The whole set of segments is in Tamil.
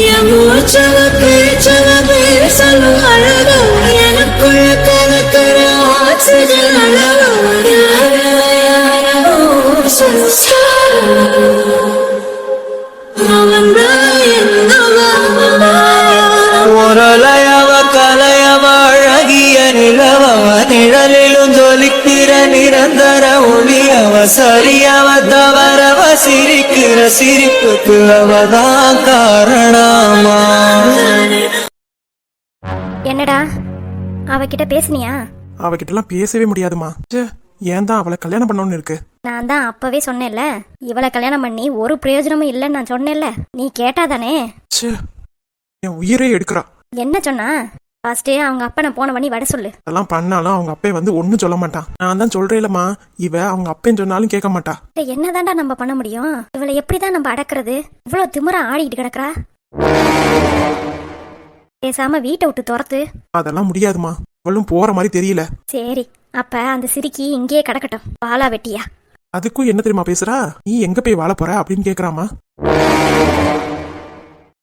என் மூச்சவ பேச்சவ பேசலும் அழகு எனக்குள்ள கலக்கிற ஆக்சிஜன் அளவு முரளையவ கலையவ அழகிய நிலவவ நிழலிலும் ஜொலிக்கிற நிரந்தர ஒளியவ சரியவ தவறவ சிரிக்கிற சிரிப்புக்கு அவதான் காரணமா. என்னடா அவகிட்ட பேசுனியா? அவகிட்ட எல்லாம் பேசவே முடியாதுமா. ஏன் தான் அவளை கல்யாணம் பண்ணணும்னு இருக்கு. நான் தான் அப்பவே சொன்னேன்ல, இவளை கல்யாணம் பண்ணி ஒரு பிரயோஜனமும் இல்லைன்னு நான் சொன்னேன்ல, நீ கேட்டாதானே? என் உயிரே எடுக்கிறா. என்ன சொன்னா? ஃபர்ஸ்ட் அவங்க அப்பனை போன பண்ணி வர சொல்லு. அதெல்லாம் பண்ணாலும் அவங்க அப்பே வந்து ஒன்னும் சொல்ல மாட்டான். நான் தான் சொல்றேன்லம்மா, இவ அவங்க அப்பேன்னு சொன்னாலும் கேட்க மாட்டா. என்னதான்டா நம்ம பண்ண முடியும்? இவளை எப்படிதான் நம்ம அடக்குறது? இவ்வளவு திமிரா ஆடிட்டு கிடக்குறா. பேசாம வீட்டை விட்டு துரத்து. அதெல்லாம் முடியாதுமா, அவளும் போற மாதிரி தெரியல. சரி, அப்ப அந்த சிரிக்கி இங்கேயே கிடக்கட்டும். வாழா வெட்டியா? அதுக்கும் என்ன தெரியுமா பேசுறா? நீ எங்க போய் வாழ போற அப்படின்னு கேக்குறாமா.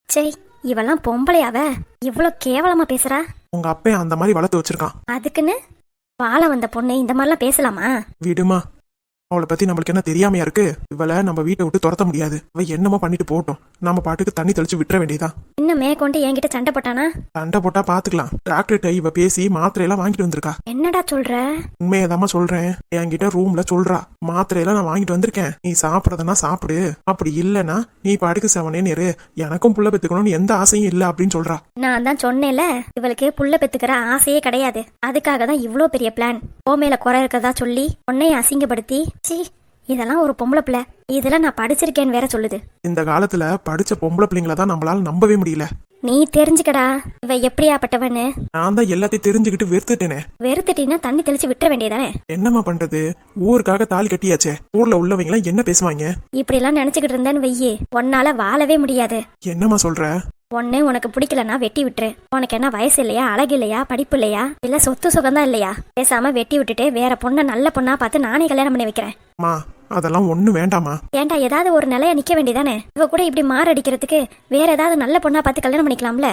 சரி, இவெல்லாம் பொம்பளையாவ இவ்வளவு கேவலமா பேசுறா? உங்க அப்பே அந்த மாதிரி வளர்த்து வச்சிருக்கான். அதுக்குன்னு வாழ வந்த பொண்ணு இந்த மாதிரிலாம் பேசலாமா? விடுமா, அவளை பத்தி நம்மளுக்கு என்ன தெரியாமையா இருக்கு? இவளை நம்ம வீட்டை விட்டு துரத்த முடியாது. அவ என்னமோ பண்ணிட்டு போட்டோம், நம்ம பாட்டுக்கு தண்ணி தெளிச்சு விட்டுற வேண்டியதான். இன்னும் மேற்கொண்டு என்கிட்ட சண்டை போட்டானா? சண்டை போட்டா பாத்துக்கலாம். டாக்டர்கிட்ட இவ பேசி மாத்திரையெல்லாம் வாங்கிட்டு வந்திருக்கா. என்னடா சொல்ற? உண்மையதாம்மா சொல்றேன். என்கிட்ட ரூம்ல சொல்றா, மாத்திரையெல்லாம் நான் வாங்கிட்டு வந்திருக்கேன், நீ சாப்பிடறதுனா சாப்பிடு, அப்படி இல்லைன்னா நீ பாட்டுக்கு செவனேன்னு இரு, எனக்கும் புள்ள பெத்துக்கணும்னு எந்த ஆசையும் இல்ல அப்படின்னு சொல்றா. நான் தான் சொன்னேன்ல, இவளுக்கு புள்ள பெத்துக்கிற ஆசையே கிடையாது. அதுக்காக தான் இவ்வளோ பெரிய பிளான். ஓ மேல குறை இருக்கதா சொல்லி உன்னைய அசிங்கப்படுத்தி. சி, இதெல்லாம் ஒரு பொம்பளை பிள்ளை, இதெல்லாம் நான் படிச்சிருக்கேன்னு வேற சொல்லுது. இந்த காலத்துல படிச்ச பொம்பளை பிள்ளைங்கள தான் நம்மளால நம்பவே முடியல. நீ தெரிஞ்சுக்கடா இவ எப்படியாப்பட்டவன்னு. நான் தான் எல்லாத்தையும் தெரிஞ்சுக்கிட்டு வெறுத்துட்டேனே. வெறுத்துட்டீங்கன்னா தண்ணி தெளிச்சு விட்டுற வேண்டியதானே? என்னம்மா பண்றது, ஊருக்காக தாலி கட்டியாச்சே, ஊர்ல உள்ளவங்க எல்லாம் என்ன பேசுவாங்க? இப்படி எல்லாம் நினைச்சுக்கிட்டு இருந்தேன்னு வெய்யே, உன்னால வாழவே முடியாது. என்னம்மா சொல்ற? ஒண்ணு உனக்கு பிடிக்கலன்னா வெட்டி விட்டுரு. உனக்கு என்ன வயசு இல்லையா, அழகு இல்லையா, படிப்பு இல்லையா, இல்ல சொத்து சுகம்தான் இல்லையா? பேசாம வெட்டி விட்டுட்டு வேற பொண்ணை நல்ல பொண்ணா பார்த்து நானே கல்யாணம் பண்ணி வைக்கிறேன். அதெல்லாம் ஒண்ணு வேண்டாமா. ஏன்டா, ஏதாவது ஒரு நிலைய நிக்க வேண்டியதானே? இவ கூட இப்படி மாரடிக்கிறதுக்கு வேற ஏதாவது நல்ல பொண்ணா பார்த்து கல்யாணம் பண்ணிக்கலாம்ல.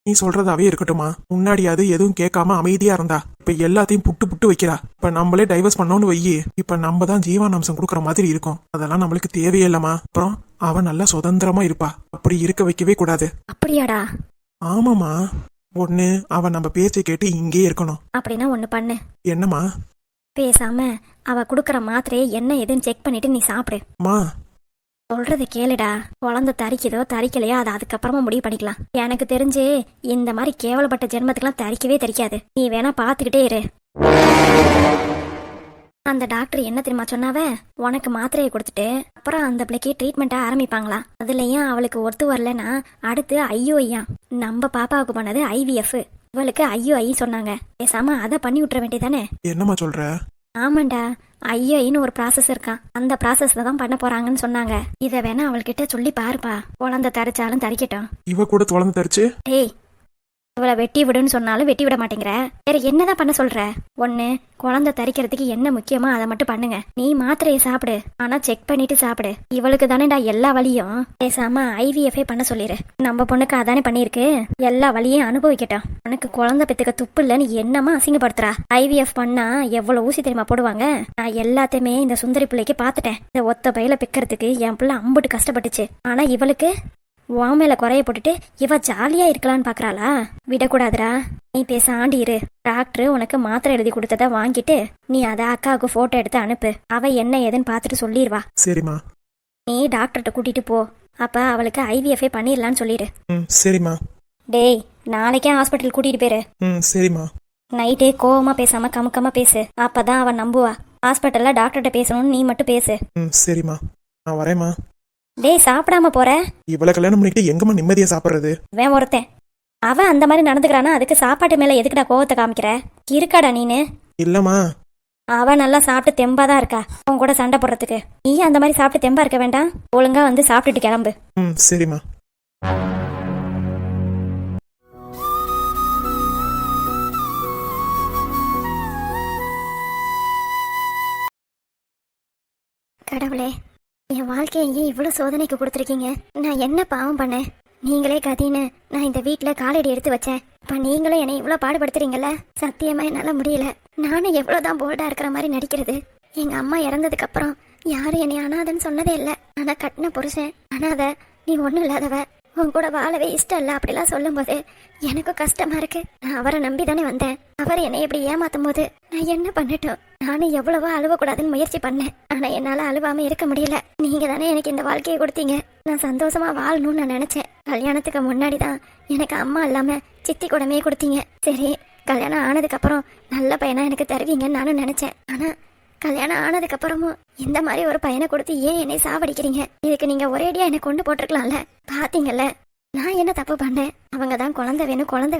நீ சொல்றதாவே இருக்கட்டுமா. முன்னாடியாவது எதுவும் கேட்காம அமைதியா இருந்தா, இப்ப எல்லாத்தையும் புட்டு புட்டு வைக்கிறா. இப்ப நம்மளே டைவர்ஸ் பண்ணோன்னு வையே, இப்ப நம்ம தான் ஜீவானம்சம் கொடுக்கற மாதிரி இருக்கும். அதெல்லாம் நம்மளுக்கு தேவையே இல்லமா. அப்புறம் அவ நல்லா சுதந்திரமா இருப்பா. அப்படி இருக்க வைக்கவே கூடாது. அப்படியாடா? ஆமாமா. ஒண்ணு அவ நம்ம பேச்சை கேட்டு இங்கே இருக்கணும். அப்படின்னா ஒண்ணு பண்ணு. என்னமா? பேசாம அவ குடுக்கற மாத்திரையை என்ன எதுன்னு செக் பண்ணிட்டு நீ சாப்பிடு. சொல்றது கேளுடா. குழந்தை தரிக்குதோ தரிக்கலையோ அதை அதுக்கப்புறமா முடிவு பண்ணிக்கலாம். எனக்கு தெரிஞ்சு இந்த மாதிரி கேவலப்பட்ட ஜென்மத்துக்கெல்லாம் தரிக்கவே தரிக்காது. நீ வேணா பாத்துக்கிட்டே இரு. அந்த டாக்டர் என்ன தெரியுமா சொன்னாவ? உனக்கு மாத்திரையை கொடுத்துட்டு அப்புறம் அந்த பிள்ளைக்கு ட்ரீட்மெண்ட்டை ஆரம்பிப்பாங்களாம். அதுலயும் அவளுக்கு ஒத்து வரலன்னா அடுத்து ஐயோஐயா. நம்ம பாப்பாவுக்கு பண்ணது IVF, இவளுக்கு ஐயோஐ சொன்னாங்க. பேசாம அதை பண்ணி விட்டுற வேண்டியதானே? என்னமா சொல்ற? ஆமாண்டா, ஐயோன்னு ஒரு ப்ராசஸ் இருக்கான். அந்த ப்ராசஸ்ல தான் பண்ண போறாங்கன்னு சொன்னாங்க. இத வேணா அவள்கிட்ட சொல்லி பாருப்பா. குழந்தை தரிச்சாலும் தரிக்கட்டும். இவ கூட குழந்தை தரிச்சு டேய், இவளை வெட்டி விடுன்னு சொன்னாலும் வெட்டி விட மாட்டேங்கிற. வேற என்னதான் பண்ண சொல்ற? ஒண்ணு, குழந்தை தரிக்கிறதுக்கு என்ன முக்கியமோ அதை மட்டும் பண்ணுங்க. நீ மாத்திரையை சாப்பிடு, ஆனா செக் பண்ணிட்டு சாப்பிடு. இவளுக்கு தானேடா எல்லா வழியும். பேசாம IVF பண்ண சொல்லிரு. நம்ம பொண்ணுக்கு அதானே பண்ணிருக்கு, எல்லா வழியும் அனுபவிக்கட்டும். உனக்கு குழந்தை பெத்துக்க துப்பு இல்லன்னு என்னமா அசிங்கப்படுத்துறா? IVF பண்ணா எவ்வளவு ஊசி தெரியுமா போடுவாங்க? நான் எல்லாத்தையுமே இந்த சுந்தரி பிள்ளைக்கு பாத்துட்டேன். இந்த ஒத்த பையில பிக்கிறதுக்கு என் பிள்ளை அம்புட்டு கஷ்டப்பட்டுச்சு. ஆனா இவளுக்கு உன் மேல குறைய போட்டுட்டு இவ ஜாலியா இருக்கலான்னு பாக்குறாளா? விடக்கூடாதுரா. நீ பேசாண்டி இரு. டாக்டர் உனக்கு மாத்திரை எழுதி கொடுத்தத வாங்கிட்டு நீ அதை அக்காவுக்கு போட்டோ எடுத்து அனுப்பு. அவ என்ன ஏதுன்னு பாத்துட்டு சொல்லிடுவா. சரிம்மா. நீ டாக்டர்கிட்ட கூட்டிட்டு போ. அப்ப அவளுக்கு IVF பண்ணிடலான்னு சொல்லிடு. சரிம்மா. டேய், நாளைக்கே ஹாஸ்பிட்டல் கூட்டிட்டு போயிரு. சரிம்மா. நைட்டே கோவமா பேசாம கமுக்கமா பேசு. அப்பதான் அவன் நம்புவா. ஹாஸ்பிட்டல்ல டாக்டர்கிட்ட பேசணும்னு நீ மட்டும் பேசு. சரிம்மா, நான் வரேம்மா. டேய், சாப்பிடாம போற? இவ்வளவு கல்யாணம் பண்ணிட்டு எங்கம்மா நிம்மதியா சாப்பிடுறது? வேன் ஒருத்தன் அவன் அந்த மாதிரி நடந்துக்கிறானா, அதுக்கு சாப்பாட்டு மேல எதுக்குடா கோவத்தை காமிக்கிற? இருக்காடா நீனு? இல்லம்மா, அவன் நல்லா சாப்பிட்டு தெம்பாதான் இருக்கா அவன் கூட சண்டை போடுறதுக்கு. நீ அந்த மாதிரி சாப்பிட்டு தெம்பா இருக்க வேண்டாம். ஒழுங்கா வந்து சாப்பிட்டுட்டு கிளம்பு. சரிம்மா. கடவுளே, என் வாழ்க்கையை ஏன் இவ்வளவு சோதனைக்கு கொடுத்துருக்கீங்க? நான் என்ன பாவம் பண்ணேன்? நீங்களே கதின்னு நான் இந்த வீட்டுல காலடி எடுத்து வச்சேன். இப்ப நீங்களும் என்னை இவ்வளவு பாடுபடுத்துறீங்கல்ல. சத்தியமா என்னால முடியல. நானும் எவ்வளவுதான் போல்டா இருக்கிற மாதிரி நடிக்கிறது. எங்க அம்மா இறந்ததுக்கு அப்புறம் யாரும் என்னை அனாதன்னு சொன்னதே இல்லை. ஆனா கட்டின புருஷன் அனாத, நீ ஒண்ணும் இல்லாதவ, உன் கூட வாழவே இஷ்டம் இல்ல அப்படிலாம் சொல்லும் போது எனக்கும் கஷ்டமா இருக்கு. நான் அவரை நம்பி தானே வந்தேன். அவர் என்னை இப்படி ஏமாத்தும் போது நான் என்ன பண்ணட்டும்? நானும் எவ்வளவோ அழுவக்கூடாதுன்னு முயற்சி பண்ணேன். ஆனா என்னால அழுவாம இருக்க முடியல. நீங்க தானே எனக்கு இந்த வாழ்க்கையை கொடுத்தீங்க. நான் சந்தோஷமா வாழணும்னு நான் நினைச்சேன். கல்யாணத்துக்கு முன்னாடி தான் எனக்கு அம்மா இல்லாம சித்தி கூடமே கொடுத்தீங்க. சரி, கல்யாணம் ஆனதுக்கு அப்புறம் நல்ல பையனா எனக்கு தருவீங்கன்னு நானும் நினைச்சேன். ஆனா கல்யாணம் ஆனதுக்கு அப்புறமும் இந்த மாதிரி ஒரு பையனை கொடுத்து ஏன் என்னை சாவடிக்கிறீங்க? இதுக்கு நீங்க ஒரேடியா என்னை கொண்டு போட்டிருக்கலாம்ல. பாத்தீங்கல்ல, நான் என்ன தப்பு பண்ணேன்? அவங்க தான் குழந்தை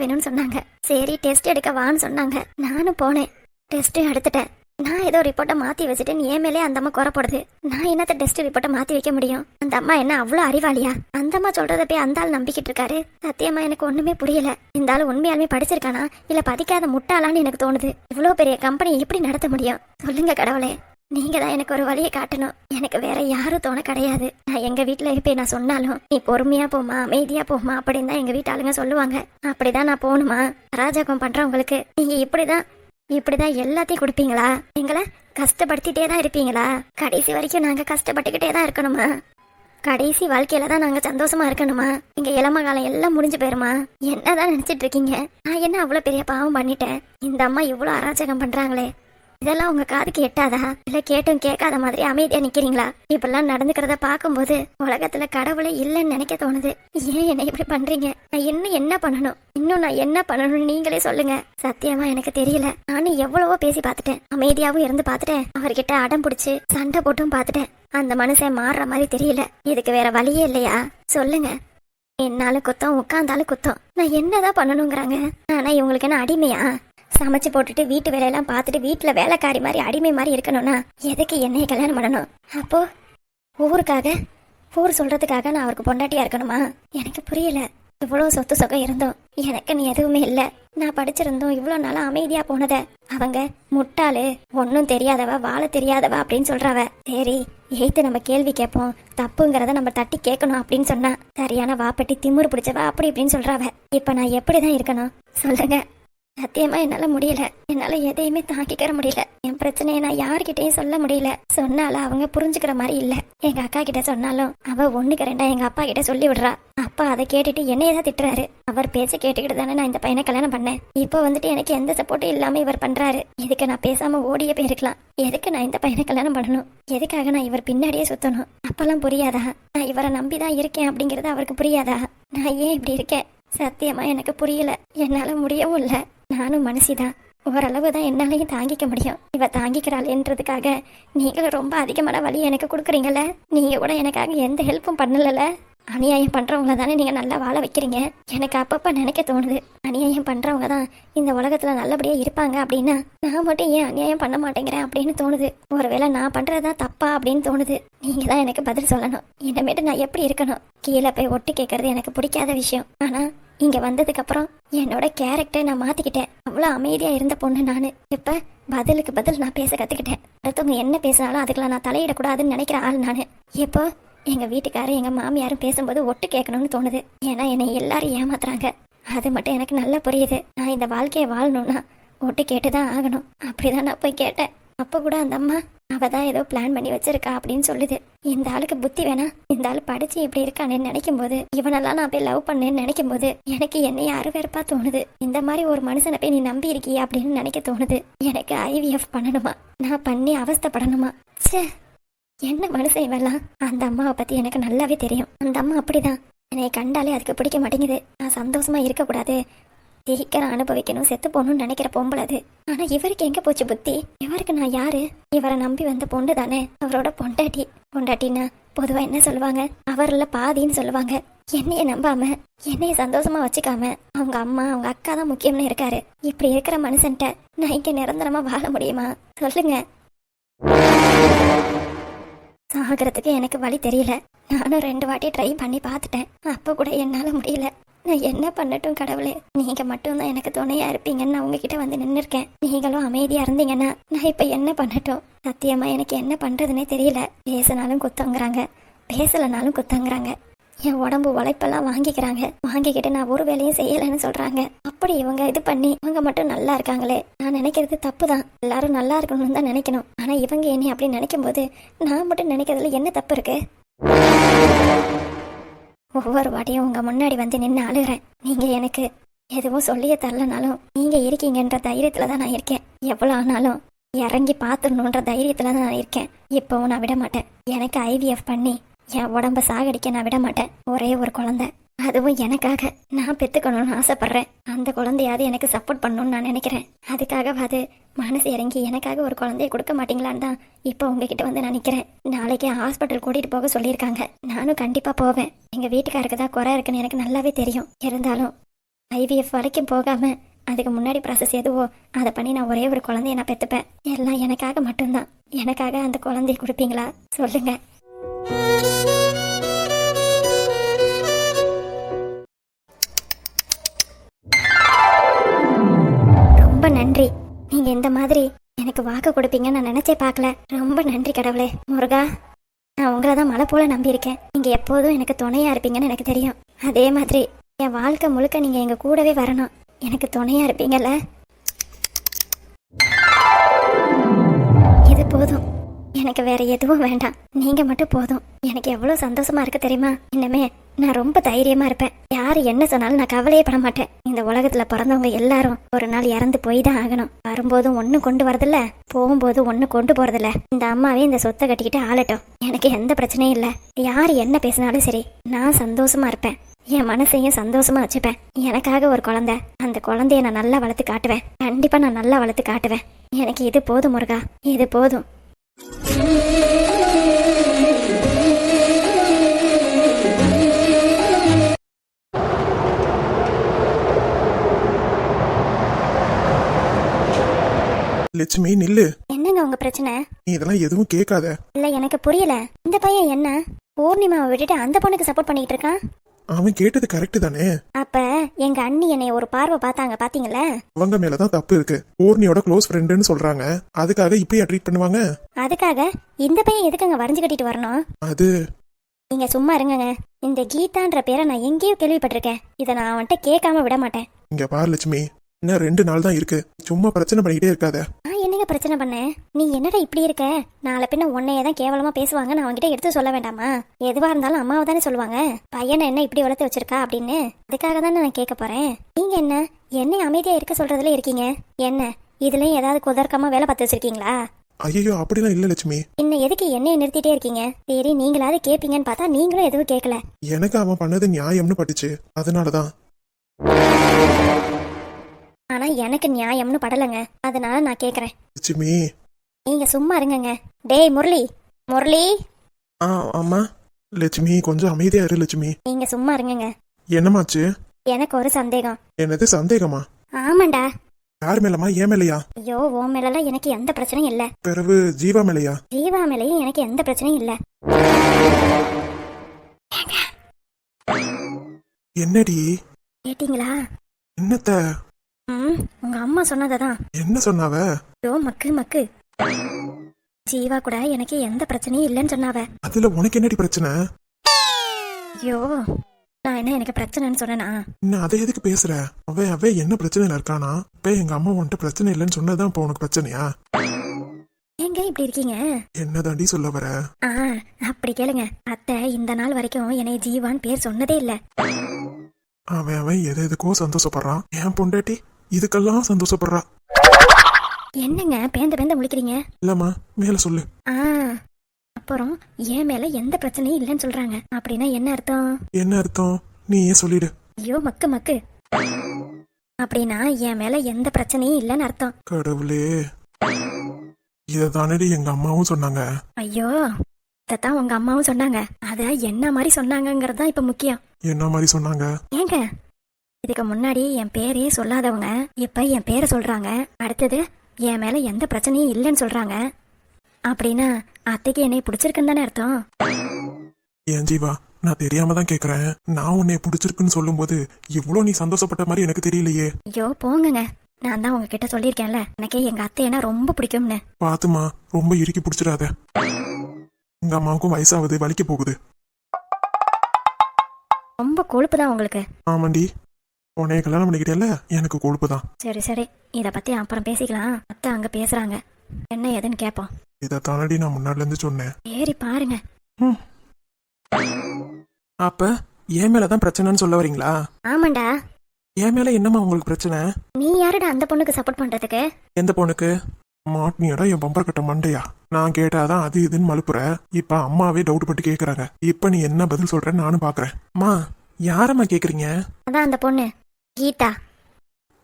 வேணும்னு சொன்னாங்க. சரி, டெஸ்ட் எடுக்க வான்னு சொன்னாங்க. நானும் போனேன். டெஸ்ட் எடுத்துட்டேன். நான் ஏதோ ரிப்போர்ட்டை மாத்தி வச்சுட்டேன். என் மேலே அந்த அம்மா குறப்படுது. நான் என்னத்த டெஸ்ட் ரிப்போர்ட்டை மாத்தி வைக்க முடியும்? அந்த அம்மா என்ன அவ்வளோ அறிவாளியா? அந்த அம்மா சொல்றத போய் அந்த ஆள் நம்பிக்கிட்டு இருக்காரு. சத்தியமா எனக்கு ஒண்ணுமே புரியல. இந்த ஆள் உண்மையாலுமே படிச்சிருக்கானா இல்ல படிக்காத முட்டாளான்னு எனக்கு தோணுது. இவ்வளோ பெரிய கம்பெனி எப்படி நடத்த முடியும்? சொல்லுங்க கடவுளே, நீங்க தான் எனக்கு ஒரு வழியை காட்டணும். எனக்கு வேற யாரும் தோண கிடையாது. நான் எங்க வீட்டுல இருப்பேன். நான் சொன்னாலும் நீ பொறுமையா போமா, அமைதியா போமா அப்படின்னு தான் எங்க வீட்டு ஆளுங்க சொல்லுவாங்க. அப்படிதான் நான் போகணுமா? அராஜகம் பண்றவங்களுக்கு நீங்க இப்படிதான் எல்லாத்தையும் கொடுப்பீங்களா? எங்களை கஷ்டப்படுத்திட்டே தான் இருப்பீங்களா? கடைசி வரைக்கும் நாங்க கஷ்டப்பட்டுக்கிட்டே தான் இருக்கணுமா? கடைசி வாழ்க்கையில தான் நாங்க சந்தோஷமா இருக்கணுமா? இங்க இளம காலம் எல்லாம் முடிஞ்சு போயிருமா? என்னதான் நினைச்சிட்டு இருக்கீங்க? நான் என்ன அவ்வளவு பெரிய பாவம் பண்ணிட்டேன்? இந்த அம்மா இவ்வளவு அராஜகம் பண்றாங்களே, இதெல்லாம் உங்க காதுக்கு எட்டாதா? இல்ல கேட்டும் கேட்காத மாதிரி அமைதியா நிக்கிறீங்களா? இப்பெல்லாம் நடந்துக்கிறத பாக்கும்போது உலகத்துல கடவுளே இல்லைன்னு நினைக்க தோணுது. ஏன் என்ன இப்படி பண்றீங்க? நான் என்ன பண்ணணும்? இன்னும் நான் என்ன பண்ணணும் நீங்களே சொல்லுங்க. சத்தியமா எனக்கு தெரியல. நானும் எவ்வளவோ பேசி பார்த்துட்டேன். அமைதியாவும் இருந்து பார்த்துட்டேன். அவர்கிட்ட அடம் பிடிச்சு சண்டை போட்டும் பார்த்துட்டேன். அந்த மனுஷன் மாறுற மாதிரி தெரியல. இதுக்கு வேற வழியே இல்லையா? சொல்லுங்க. என்னாலும் குத்தம், உட்காந்தாலும் குத்தம். நான் என்னதான் பண்ணணுங்கிறாங்க? ஆனா இவங்களுக்கு என்ன அடிமையா? சமைச்சு போட்டுட்டு வீட்டு வேலையெல்லாம் பார்த்துட்டு வீட்டுல வேலைக்காரி மாதிரி அடிமை மாதிரி இருக்கணும்னா எதுக்கு என்னைய கல்யாணம் பண்ணணும்? அப்போ ஊர் சொல்றதுக்காக நான் அவருக்கு பொண்டாட்டியா இருக்கணுமா? எனக்கு புரியல. இவ்வளவு சொத்து சொகம் இருந்தோம் எனக்குன்னு எதுவுமே இல்ல. நான் படிச்சிருந்தோம் இவ்வளவு நாளா அமைதியா போனத அவங்க முட்டாளு, ஒன்னும் தெரியாதவ, வாழ தெரியாதவ அப்படின்னு சொல்றவ. சரி, ஏத்து நம்ம கேள்வி கேட்போம், தப்புங்கிறத நம்ம தட்டி கேட்கணும் அப்படின்னு சொன்னா சரியான வாப்பட்டி திமிரு பிடிச்சவ அப்படி இப்படின்னு சொல்றவ. இப்ப நான் எப்படிதான் இருக்கணும் சொல்லுங்க? சத்தியமா என்னால முடியல. என்னால எதையுமே தாங்கிக்கிற முடியல. என் பிரச்சனையை நான் யாருக்கிட்டையும் சொல்ல முடியல. சொன்னாலும் அவங்க புரிஞ்சுக்கிற மாதிரி இல்ல. எங்க அக்கா கிட்ட சொன்னாலும் அவ ஒண்ணுக்கு ரெண்டா எங்க அப்பா கிட்ட சொல்லி விடுறா. அப்பா அதை கேட்டுட்டு என்னையதான் திட்டுறாரு. அவர் பேச்ச கேட்டுக்கிட்டு தானே நான் இந்த பையனை கல்யாணம் பண்ணேன். இப்போ வந்துட்டு எனக்கு எந்த சப்போர்ட்டும் இல்லாம இவர் பண்றாரு. இதுக்கு நான் பேசாம ஓடியே போயிருக்கலாம். எதுக்கு நான் இந்த பையனை கல்யாணம் பண்ணணும்? எதுக்காக நான் இவர் பின்னாடியே சுத்தணும்? அப்பெல்லாம் புரியாதா? நான் இவரை நம்பிதான் இருக்கேன் அப்படிங்கறது அவருக்கு புரியாதா? நான் ஏன் இப்படி இருக்கேன்? சத்தியமா எனக்கு புரியல. என்னால முடியவும் இல்ல. நானும் மனசிதான். ஓரளவுதான் என்னாலையும் தாங்கிக்க முடியும். இவ தாங்கிக்கிறாள்ன்றதுக்காக நீங்களும் ரொம்ப அதிகமான வழி எனக்கு கொடுக்குறீங்கல்ல. நீங்க கூட எனக்காக எந்த ஹெல்ப்பும் பண்ணல. அநியாயம் பண்றவங்கள தானே நீங்க நல்லா வாழ வைக்கிறீங்க. எனக்கு அப்பப்ப நினைக்க தோணுது, அநியாயம் பண்றவங்க தான் இந்த உலகத்துல நல்லபடியா இருப்பாங்க அப்படின்னா நான் மட்டும் ஏன் அநியாயம் பண்ண மாட்டேங்கிறேன் அப்படின்னு தோணுது. ஒருவேளை நான் பண்றதா தப்பா அப்படின்னு தோணுது. நீங்க தான் எனக்கு பதில் சொல்லணும். இனிமேட்டு நான் எப்படி இருக்கணும்? கீழே போய் ஒட்டு கேட்கறது எனக்கு பிடிக்காத விஷயம். ஆனா இங்க வந்ததுக்கு அப்புறம் என்னோட கேரக்டரை நான் மாத்திக்கிட்டேன். அவ்வளவு அமைதியா இருந்த பொண்ணு நானு இப்ப பதிலுக்கு பதில் நான் பேச கத்துக்கிட்டேன். அடுத்தவங்க என்ன பேசினாலும் அதுக்கெல்லாம் நான் தலையிடக்கூடாதுன்னு நினைக்கிற ஆள் நானு. இப்போ எங்க வீட்டுக்காரர் எங்க மாமியாரும் பேசும்போது ஒட்டு கேட்கணும்னு தோணுது. ஏன்னா என்னை எல்லாரும் ஏமாத்துறாங்க. அது மட்டும் எனக்கு நல்லா புரியுது. நான் இந்த வாழ்க்கையை வாழணும்னா ஒட்டு கேட்டுதான் ஆகணும். அப்படிதான் நான் போய் கேட்டேன். அப்ப கூட அந்த அம்மா அவதான் ஏதோ பிளான் பண்ணி வச்சிருக்கா அப்படின்னு சொல்லுது. இந்த ஆளுக்கு புத்தி வேணா? இந்த ஆளு படிச்சு இப்படி இருக்கானு நினைக்கும் போது, இவனெல்லாம் நான் போய் லவ் பண்ணேன்னு நினைக்கும் போது எனக்கு என்னை அருவருப்பா தோணுது. இந்த மாதிரி ஒரு மனுஷனை போய் நீ நம்பி இருக்கியா அப்படின்னு நினைக்க தோணுது. எனக்கு IVF பண்ணணுமா? நான் பண்ணி அவஸ்தைப்படணுமா? சே, என்ன மனுஷன் இவெல்லாம்? அந்த அம்மாவை பத்தி எனக்கு நல்லாவே தெரியும். அந்த அம்மா அப்படிதான். என்னை கண்டாலே அதுக்கு பிடிக்க மாட்டேங்குது. நான் சந்தோஷமா இருக்கக்கூடாது, சீக்கிரம் அனுபவிக்கணும், செத்து போகணும்னு நினைக்கிற பொம்பளை அது. ஆனா இவருக்கு எங்க போச்சு புத்தி? இவருக்கு நான் யாரு? இவரை நம்பி வந்த பொண்ணு தானே, அவரோட பொண்டாட்டின்னா பொதுவா என்ன சொல்லுவாங்க? அவர்ல பாதின்னு சொல்லுவாங்க. என்னைய நம்பாம, என்னைய சந்தோஷமா வச்சுக்காம அவங்க அம்மா அவங்க அக்கா தான் முக்கியம்னு இருக்காரு. இப்படி இருக்கிற மனுஷன்ட்ட நான் இங்க நிரந்தரமா வாழ முடியுமா சொல்லுங்க? சாகிறதுக்கு எனக்கு வழி தெரியல. நானும் 2 வாட்டி ட்ரை பண்ணி பார்த்துட்டேன். அப்ப கூட என்னால முடியல. நான் என்ன பண்ணட்டும் கடவுளே? நீங்க மட்டும்தான் எனக்கு துணையா இருப்பீங்கன்னு நான் உங்ககிட்ட வந்து நின்னுருக்கேன். நீங்களும் அமைதியா இருந்தீங்கன்னா நான் இப்ப என்ன பண்ணட்டும்? சத்தியமா எனக்கு என்ன பண்றதுன்னே தெரியல. பேசினாலும் குத்தங்கிறாங்க, பேசலனாலும் குத்தங்கிறாங்க. என் உடம்பு உழைப்பெல்லாம் வாங்கிக்கிட்டு நான் ஒரு வேலையும் செய்யலைன்னு சொல்றாங்க. அப்படி இவங்க இது பண்ணி இவங்க மட்டும் நல்லா இருக்காங்களே. நான் நினைக்கிறது தப்பு தான். எல்லாரும் நல்லா இருக்கணும்னு தான் நினைக்கணும். ஆனா இவங்க என்னை அப்படி நினைக்கும் போது நான் மட்டும் நினைக்கிறதுல என்ன தப்பு இருக்கு? ஒவ்வொரு வாட்டியும் உங்க முன்னாடி வந்து நின்று அழுகிறேன். நீங்க எனக்கு எதுவும் சொல்லியே தரலனாலும் நீங்க இருக்கீங்கன்ற தைரியத்துல தான் நான் இருக்கேன். எவ்வளவு ஆனாலும் இறங்கி பாத்துடணுன்ற தைரியத்துல தான் நான் இருக்கேன். இப்பவும் நான் விட மாட்டேன். எனக்கு IVF பண்ணி என் உடம்ப சாகடிக்க நான் விட மாட்டேன். ஒரே ஒரு குழந்தை, அதுவும் எனக்காக நான் பெத்துக்கணும்னு ஆசைப்படுறேன். அந்த குழந்தையாவது எனக்கு சப்போர்ட் பண்ணணும்னு நான் நினைக்கிறேன். அதுக்காகவாது மனசு இறங்கி எனக்காக ஒரு குழந்தைய கொடுக்க மாட்டீங்களான்னு தான் இப்போ உங்ககிட்ட வந்து நான் நிற்கிறேன். நாளைக்கு ஹாஸ்பிட்டல் கூட்டிட்டு போக சொல்லியிருக்காங்க. நானும் கண்டிப்பா போவேன். எங்க வீட்டுக்காருக்கு தான் குறை இருக்குன்னு எனக்கு நல்லாவே தெரியும். இருந்தாலும் IVF வரைக்கும் போகாம அதுக்கு முன்னாடி ப்ராசஸ் எதுவோ அதை பண்ணி நான் ஒரே ஒரு குழந்தைய நான் பெற்றுப்பேன். எல்லாம் எனக்காக மட்டும்தான். எனக்காக அந்த குழந்தைய கொடுப்பீங்களா சொல்லுங்க. ரொம்ப நன்றி. நீங்க இந்த மாதிரி எனக்கு வாக்கு கொடுப்பீங்கன்னு நான் நினைச்சே பார்க்கல. ரொம்ப நன்றி கடவுளே. முருகா, நான் உங்களை தான் மலை போல நம்பியிருக்கேன். நீங்க எப்போதும் எனக்கு துணையா இருப்பீங்கன்னு எனக்கு தெரியும். அதே மாதிரி என் வாழ்க்கை முழுக்க நீங்க எங்க கூடவே வரணும். எனக்கு துணையா இருப்பீங்கல்ல? இது போதும். எனக்கு வேற எதுவும் வேண்டாம். நீங்க மட்டும் போதும். எனக்கு எவ்வளவு சந்தோஷமா இருக்கு தெரியுமா? இனிமே நான் ரொம்ப தைரியமா இருப்பேன். யாரு என்ன சொன்னாலும் நான் கவலையே பட மாட்டேன். இந்த உலகத்துல பிறந்தவங்க எல்லாரும் ஒரு நாள் இறந்து போய் தான் ஆகணும். வரும்போதும் ஒண்ணு கொண்டு வரதில்ல, போகும்போது ஒண்ணு கொண்டு போறதில்ல. இந்த அம்மாவே இந்த சொத்தை கட்டிக்கிட்டு ஆளட்டும். எனக்கு எந்த பிரச்சனையும் இல்ல. யாரு என்ன பேசினாலும் சரி, நான் சந்தோஷமா இருப்பேன். என் மனசையும் சந்தோஷமா வச்சுப்பேன். எனக்காக ஒரு குழந்தை, அந்த குழந்தைய நான் நல்லா வளர்த்து காட்டுவேன். கண்டிப்பா நான் நல்லா வளர்த்து காட்டுவேன். எனக்கு இது போதும் முருகா, இது போதும். லட்சுமி நில்லு. என்னங்க உங்க பிரச்சனை? நீ இதெல்லாம் எதுவும் கேட்காத. இல்ல எனக்கு புரியல. இந்த பையன் என்ன பூர்ணிமாவை விட்டுட்டு அந்த பொண்ணுக்கு சப்போர்ட் பண்ணிட்டு இருக்கான்? அவன் கேட்டது கரெக்ட் தானே? அப்ப எங்க அண்ணி என்னை ஒரு பார்வை பார்த்தாங்க, பாத்தீங்களா? அவங்க மேலதான் தப்பு இருக்கு. பூர்ணியோட க்ளோஸ் ஃப்ரெண்டுன்னு சொல்றாங்க. அதுக்காக இப்படியா ட்ரீட் பண்ணுவாங்க? அதுக்காக இந்த பையன் எதுக்குங்க வரைஞ்சு கட்டிட்டு வரணும்? அது நீங்க சும்மா இருங்கங்க. இந்த கீதான்ற பேரை நான் எங்கேயோ கேள்விப்பட்டிருக்கேன். இதை நான் அவன்கிட்ட கேட்காம விட மாட்டேன். இங்க பாரு லட்சுமி, இன்னும் 2 நாள் தான் இருக்கு. சும்மா பிரச்சனை பண்ணிக்கிட்டே இருக்காத. நான் என்னங்க பிரச்சனை பண்ணேன்? நீ என்னடா இப்படி இருக்க? நாளை பின்ன உன்னையே தான் கேவலமா பேசுவாங்க. நான் அவன்கிட்ட எடுத்து சொல்ல வேண்டாமா? எதுவா இருந்தாலும் அம்மாவை தானே சொல்லுவாங்க. பையனை என்ன இப்படி வளர்த்து வச்சிருக்கா அப்படின்னு. அதுக்காக தானே நான் கேட்க போறேன். நீங்க என்ன அமைதியா இருக்க சொல்றதுல இருக்கீங்க? என்ன இதுலயும் ஏதாவது குதர்க்கமா வேலை பார்த்து வச்சிருக்கீங்களா? ஐயோ அப்படிலாம் இல்ல லட்சுமி. இன்னும் எதுக்கு என்னைய நிறுத்திட்டே இருக்கீங்க? சரி, நீங்களாவது கேப்பீங்கன்னு பார்த்தா நீங்களும் எதுவும் கேட்கல. எனக்கு அவன் பண்ணது நியாயம்னு பட்டுச்சு, அதனாலதான். ஆனா எனக்கு நியாயம்னு படலைங்க. அதனால நான் கேக்குறேன். லட்சுமி நீங்க சும்மா இருங்கங்க. டேய் முரளி, முரளி. ஆமா லட்சுமி, கொஞ்சம் அமைதியா இரு லட்சுமி. நீங்க சும்மா இருங்கங்க. என்னமாச்சு? எனக்கு ஒரு சந்தேகம். என்னது சந்தேகமா? ஆமாண்டா. யார் மேலமா? ஏன் மேலையா? ஐயோ, உன் மேலாம் எனக்கு எந்த பிரச்சனையும் இல்ல. பிறகு ஜீவா மேலையா? ஜீவா மேலையும் எனக்கு எந்த பிரச்சனையும் இல்ல. என்னடி? கேட்டீங்களா? என்னத்த? உங்க அம்மா சொன்னதான். என்ன சொன்னாவ? ஐயோ மக்கு மக்கு. ஜீவா கூட எனக்கு எந்த பிரச்சனையும் இல்லைன்னு சொன்னாவ. அதுல உனக்கு என்னடி பிரச்சனை? ஐயோ, நான் என்ன எனக்கு பிரச்சனைன்னு சொன்னேனா? இன்னும் அதை எதுக்கு பேசுற? அவ என்ன பிரச்சனையில இருக்கானா? இப்ப எங்க அம்மா உன்கிட்ட பிரச்சனை இல்லைன்னு சொன்னதான் இப்ப உனக்கு பிரச்சனையா? எங்க இப்படி இருக்கீங்க? என்னதாண்டி சொல்ல வர? அப்படி கேளுங்க. அத்தை இந்த நாள் வரைக்கும் என்னை ஜீவான் பேர் சொன்னதே இல்ல. அவன் எதுக்கோ சந்தோஷப்படுறான். என் பொண்டாட்டி இதுக்கெல்லாம் சந்தோஷப்படுறா. என்னங்க பேந்த முழிக்கிறீங்க? இல்லம்மா, மேல சொல்லு. அப்புறம் என் மேல எந்த பிரச்சனையும் இல்லைன்னு சொல்றாங்க. அப்படின்னா என்ன அர்த்தம்? என்ன அர்த்தம் நீ ஏன் சொல்லிடு. ஐயோ மக்கு மக்கு. அப்படின்னா என் மேல எந்த பிரச்சனையும் இல்லைன்னு அர்த்தம். கடவுளே, இததானடி எங்க அம்மாவும் சொன்னாங்க. ஐயோ, இதான் உங்க அம்மாவும் சொன்னாங்க. அத என்ன மாதிரி சொன்னாங்கங்கறதா இப்ப முக்கியம். என்ன மாதிரி சொன்னாங்க? ஏங்க, இதுக்கு முன்னாடி என் பேரையே சொல்லாதவங்க இப்ப என் பேரை சொல்றாங்க. அடுத்தது என் மேல எந்த பிரச்சனையும் இல்லைன்னு சொல்றாங்க. அப்படின்னா அத்தைக்கு என்னை பிடிச்சிருக்குன்னு தானே அர்த்தம். ஏன் ஜீவா, நான் தெரியாம தான் கேக்குறேன். நான் உன்னை பிடிச்சிருக்குன்னு சொல்லும்போது இவ்வளோ நீ சந்தோஷப்பட்ட மாதிரி எனக்கு தெரியலையே. ஐயோ போங்கங்க, நான் தான் உங்ககிட்ட சொல்லியிருக்கேன்ல எனக்கு எங்க அத்தையனா ரொம்ப பிடிக்கும்னு. பாத்துமா, ரொம்ப இறுக்கி பிடிச்சிடாத. உங்க அம்மாவுக்கும் வயசாகுது, வலிக்க போகுது. ரொம்ப கொழுப்பு தான் உங்களுக்கு. ஆமாண்டி, உன்னைய கல்யாணம் பண்ணிக்கிட்டேல, எனக்கு கொழுப்பு தான். சரி சரி, இத பத்தி அப்புறம் பேசிக்கலாம். அத்தை அங்க பேசுறாங்க, என்ன ஏதுன்னு கேட்போம். இதை தானடி நான் முன்னாடில இருந்து சொன்னேன். ஏறி பாருங்க. அப்ப என் மேலதான் பிரச்சனைன்னு சொல்ல வரீங்களா? ஆமாண்டா. என் மேல என்னம்மா உங்களுக்கு பிரச்சனை? நீ யாருடா அந்த பொண்ணுக்கு சப்போர்ட் பண்றதுக்கு? எந்த பொண்ணுக்கு? மாட்னியோட என் பம்பர் கட்ட மண்டையா? நான் கேட்டாதான் அது இதுன்னு மலுப்புற. இப்ப அம்மாவே டவுட் பட்டு கேக்குறாங்க. இப்ப நீ என்ன பதில் சொல்றன்னு நானும் பாக்குறேன். அம்மா, யாரம்மா கேக்குறீங்க? அதான் அந்த பொண்ணு கீதா.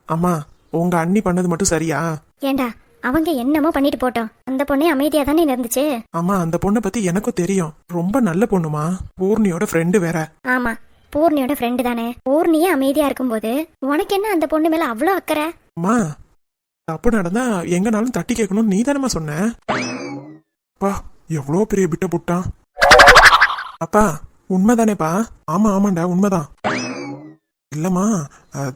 அம்மா, உங்க அண்ணி பண்ணது மட்டும் சரியா? ஏண்டா அவங்க என்னமோ பண்ணிட்டு போட்டோம், அந்த பொண்ணே அமைதியா தானே இருந்துச்சு. அம்மா, அந்த பொண்ணை பத்தி எனக்கும் தெரியும். ரொம்ப நல்ல பொண்ணுமா. பூர்ணியோட ஃப்ரெண்டு வேற. ஆமா, பூர்ணியோட ஃப்ரெண்டு தானே. பூர்ணியே அமைதியா இருக்கும்போது உனக்கு என்ன அந்த பொண்ணு மேல அவ்வளோ அக்கறை? அம்மா, தப்பு நடந்தா எங்கனாலும் தட்டி கேட்கணும்னு நீ தானம்மா சொன்ன. பா, எவ்வளோ பெரிய பிட்ட புட்டான். அப்பா, உண்மைதானேப்பா? ஆமா ஆமாண்டா, உண்மைதான். இல்லம்மா,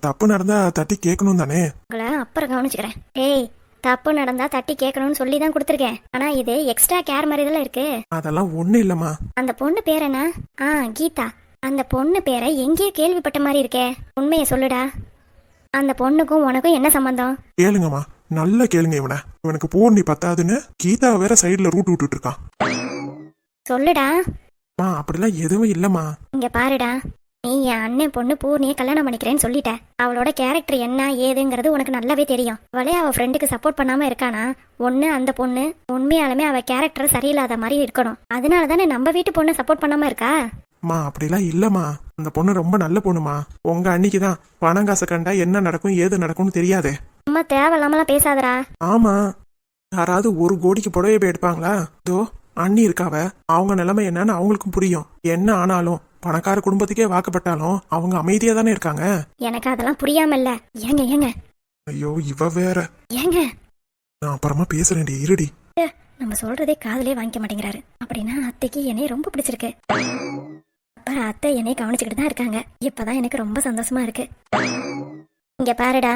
தப்பு நடந்தா தட்டி கேட்கணும் தானே. உங்களை அப்புறம் கவனிச்சுக்கிறேன். ஏய், தப்பு நடந்தா தட்டி கேட்கணும்னு சொல்லி தான் கொடுத்துருக்கேன். ஆனா இது எக்ஸ்ட்ரா கேர் மாதிரி தான் இருக்கு. அதெல்லாம் ஒண்ணு இல்லம்மா. அந்த பொண்ணு பேர் என்ன? கீதா. அந்த பொண்ணு பேரை எங்கேயோ கேள்விப்பட்ட மாதிரி இருக்கே, உண்மையை சொல்லுடா. அந்த பொண்ணுக்கும் உனக்கும் என்ன சம்பந்தம்? கேளுங்கம்மா, நல்லா கேளுங்க. இவனுக்கு பூர்ணி பத்தாதுன்னு கீதா வேற சைடுல ரூட் விட்டுட்டு இருக்கான். சொல்லுடா. அப்படிலாம் எதுவும் இல்லம்மா. இங்க பாருடா, நீ என் அண்ணன் பொண்ணு பூர்ணியை கல்யாணம் பண்ணிக்கிறேன்னு சொல்லிட்ட. அவளோட கேரக்டர் என்ன ஏதுங்கிறது உனக்கு நல்லாவே தெரியும். அவளே அவ ஃப்ரெண்டுக்கு சப்போர்ட் பண்ணாம இருக்கானா? ஒண்ணு அந்த பொண்ணு உண்மையாலுமே அவ கேரக்டர் சரியில்லாத மாதிரி இருக்கணும். அதனால தானே நம்ம வீட்டு பொண்ணு சப்போர்ட் பண்ணாம இருக்கா. அப்படிலாம் இல்லம்மா. அந்த பொண்ணு ரொம்ப நல்ல பொண்ணுமா. உங்க அன்னிக்குதான் பணம் காசை கண்டா என்ன நடக்கும் ஏது நடக்கும்னு தெரியாதே. அம்மா, தேவையில்லாமலாம் பேசாதடா. ஆமா, யாராவது 1 கோடிக்கு புடவை போய் எடுப்பாங்களா? இதோ அண்ணி இருக்காவ, அவங்க நிலைமை என்னன்னு அவங்களுக்கும் புரியும். என்ன ஆனாலும் பணக்கார குடும்பத்துக்கே வாக்கப்பட்டாலும் அவங்க அமைதியா தானே இருக்காங்க. எனக்கு அதெல்லாம் புரியாம இல்ல. ஏங்க ஏங்க. ஐயோ, இவ வேற. ஏங்க, நான் அப்புறமா பேசுறேன்டி, இருடி. நம்ம சொல்றதே காதலே வாங்கிக்க மாட்டேங்கிறாரு. அப்படின்னா அத்தைக்கு என்னைய ரொம்ப பிடிச்சிருக்கு. அப்புறம் அத்தை என்னைய கவனிச்சுக்கிட்டு தான் இருக்காங்க. இப்பதான் எனக்கு ரொம்ப சந்தோஷமா இருக்கு. இங்க பாருடா,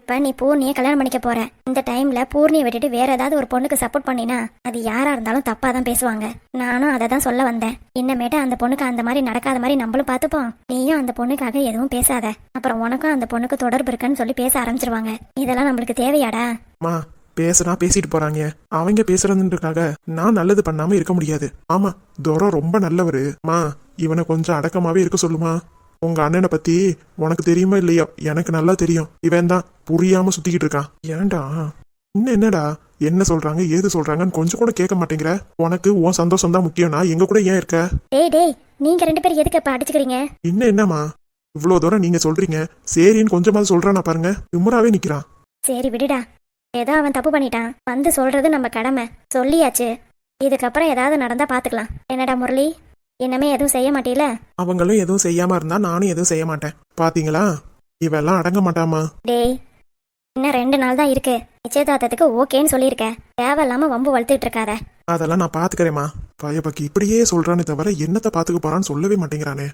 இப்ப நீ பூர்ணியை கல்யாணம் பண்ணிக்க போற. இந்த டைம்ல பூர்ணியை விட்டுட்டு வேற ஏதாவது ஒரு பொண்ணுக்கு சப்போர்ட் பண்ணினா அது யாரா இருந்தாலும் தப்பா தான் பேசுவாங்க. நானும் அதை தான் சொல்ல வந்தேன். இன்னமேட்டு அந்த பொண்ணுக்கு அந்த மாதிரி நடக்காத மாதிரி நம்மளும் பார்த்துப்போம். நீயும் அந்த பொண்ணுக்காக எதுவும் பேசாத. அப்புறம் உனக்கும் அந்த பொண்ணுக்கு தொடர்பு இருக்குன்னு சொல்லி பேச ஆரம்பிச்சிருவாங்க. இதெல்லாம் நம்மளுக்கு தேவையாடா? பேசுனா பேசிட்டு போறாங்க. அவங்க பேசுறதுன்றதுக்காக நான் நல்லது பண்ணாம இருக்க முடியாது. ஆமா, துரம் ரொம்ப நல்லவரு. இவனை கொஞ்சம் அடக்கமாவே இருக்க சொல்லுமா. உங்க அண்ணனை பத்தி உனக்கு தெரியுமா இல்லையா? எனக்கு நல்லா தெரியும். இவன் தான் புரியாம சுத்திக்கிட்டு இருக்கான். ஏன்டா இன்னும் என்னடா என்ன சொல்றாங்க ஏது சொல்றாங்கன்னு கொஞ்சம் கூட கேட்க மாட்டேங்கிற? உனக்கு உன் சந்தோஷம் தான் முக்கியம்னா எங்க கூட ஏன் இருக்க? டேய், நீங்க 2 பேரும் எதுக்கு இப்ப அடிச்சுக்கிறீங்க? இன்னும் என்னம்மா இவ்வளவு தூரம் நீங்க சொல்றீங்க, சரின்னு கொஞ்சமாவது சொல்றானா பாருங்க. விமுறாவே நிக்கிறான். சரி விடுடா, ஏதோ அவன் தப்பு பண்ணிட்டான். வந்து சொல்றது நம்ம கடமை. சொல்லியாச்சு, இதுக்கப்புறம் ஏதாவது நடந்தா பாத்துக்கலாம். என்னடா முரளி, என்னமே எதுவும் செய்ய மாட்டீல? அவங்களும் எதுவும் செய்யாம இருந்தா நானும் எதுவும் செய்ய மாட்டேன். பாத்தீங்களா, இவெல்லாம் அடங்க மாட்டாமா. டேய், இன்னும் 2 நாள் தான் இருக்கு. நிச்சயதார்த்தத்துக்கு ஓகேன்னு சொல்லியிருக்க. தேவையில்லாம வம்பு வளர்த்துட்டு இருக்காத. அதெல்லாம் நான் பாத்துக்கிறேம்மா. பயப்பக்கி இப்படியே சொல்றானே தவிர என்னத்தை பாத்துக்க போறான்னு சொல்லவே மாட்டேங்கிறானே.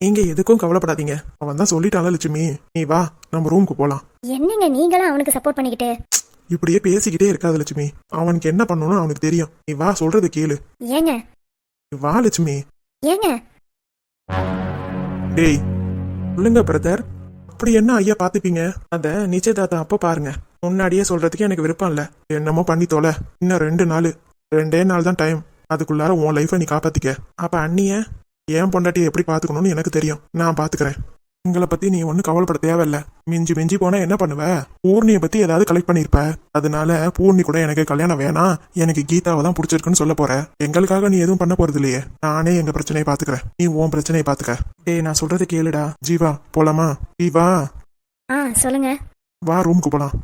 நீங்க எதுக்கும் கவலைப்படாதீங்க. அவன் தான் சொல்லிட்டான்ல லட்சுமி, நீ வா நம்ம ரூமுக்கு போலாம். என்னங்க நீங்களும் அவனுக்கு சப்போர்ட் பண்ணிக்கிட்டு? இப்படியே பேசிக்கிட்டே இருக்காது லட்சுமி. அவனுக்கு என்ன பண்ணணும்னு அவனுக்கு தெரியும். நீ வா, சொல்றது கேளு. ஏங்க வா லட்சுமி. ஏங்க. டேய் சொல்லுங்க பிரதர். அப்படி என்ன ஐயா பாத்துப்பீங்க? அந்த நிச்சயதார்த்தம் அப்போ பாருங்க. முன்னாடியே சொல்றதுக்கு எனக்கு விருப்பம் இல்ல. என்னமோ பண்ணி தோல. இன்னும் 2 நாள் தான் டைம். அதுக்குள்ளார உன் லைஃபை நீ காப்பாத்திக்க. அப்ப அண்ணிய ஏன் பொண்டாட்டியை எப்படி பாத்துக்கணும்னு எனக்கு தெரியும். நான் பாத்துக்கிறேன். உங்களை பத்தி நீ ஒன்னும் கவலைப்பட தேவையில்ல. மிஞ்சி போனா என்ன பண்ணுவ? பூர்ணியை பத்தி ஏதாவது கலெக்ட் பண்ணிருப்ப. அதனால பூர்ணி கூட எனக்கு கல்யாணம் வேணாம், எனக்கு கீதாவை தான் பிடிச்சிருக்குன்னு சொல்ல போற. எங்களுக்காக நீ எதுவும் பண்ண போறது இல்லையே. நானே எங்க பிரச்சனையை பாத்துக்கிறேன், நீ உன் பிரச்சனையை பாத்துக்க. டேய் நான் சொல்றது கேளுடா. ஜீவா போலாமா? ஜீவா சொல்லுங்க. வா ரூமுக்கு போலாம்.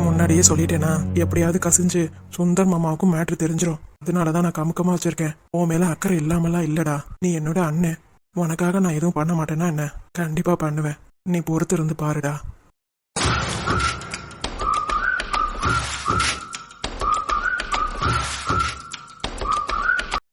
முன்னாடியே சொல்லிட்டேனா, எப்படியாவது கசிஞ்சு சுந்தர் மாமாவுக்கும் மேட்ரு தெரிஞ்சிடும். அதனாலதான் நான் கமுக்கமா வச்சிருக்கேன். உன் மேல அக்கறை இல்லாமலாம் இல்லடா. நீ என்னோட அண்ணன். உனக்காக நான் எதுவும் பண்ண மாட்டேன்னா என்ன? கண்டிப்பா பண்ணுவேன். நீ பொறுத்து இருந்து பாருடா.